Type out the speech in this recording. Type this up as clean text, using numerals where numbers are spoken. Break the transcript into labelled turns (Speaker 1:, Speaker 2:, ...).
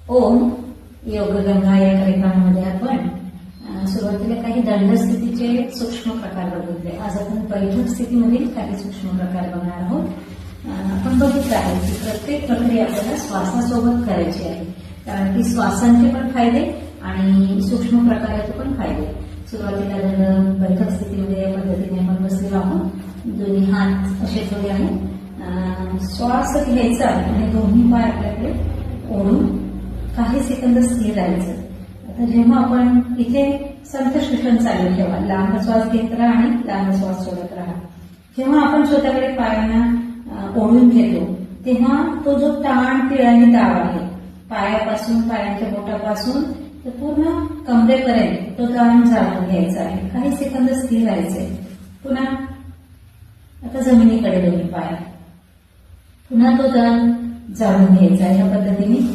Speaker 1: ओम योग गंगा या कार्यक्रमामध्ये आपण सुरुवातीला काही दंड स्थितीचे सूक्ष्म प्रकार बघितले. आज आपण बैठक स्थितीमधील काही सूक्ष्म प्रकार बघणार आहोत. आपण बघितलं आहे की प्रत्येक प्रक्रिया आपल्याला श्वासासोबत करायची आहे, कारण की श्वासांचे पण फायदे आणि सूक्ष्म प्रकाराचे पण फायदे. सुरुवातीला दंड बैठक स्थितीमध्ये या पद्धतीने आपण बसलेलो आहोत. दोन्ही हात असे ठेवले आहेत. श्वास घ्यायचा आणि दोन्ही पाय आपल्याकडे ओढून काही सेकंद स्थिर राहायचं. आता जेव्हा आपण इथे संथ श्वसन चालू ठेवा, लांब श्वास घेत राहा आणि लांब श्वास सोडत राहा. जेव्हा आपण स्वतःकडे पायांना ओढून घेतो तेव्हा तो जो ताण पीळ आणि दाब आहे, पायापासून पायांच्या बोटापासून तर पूर्ण कमरेपर्यंत तो ताण जाणून घ्यायचा आहे. काही सेकंद स्थिर राहायचे. पुन्हा आता जमिनीकडे दोन्ही पाय, पुन्हा तो ताण जाणून घ्यायचा. या पद्धतीने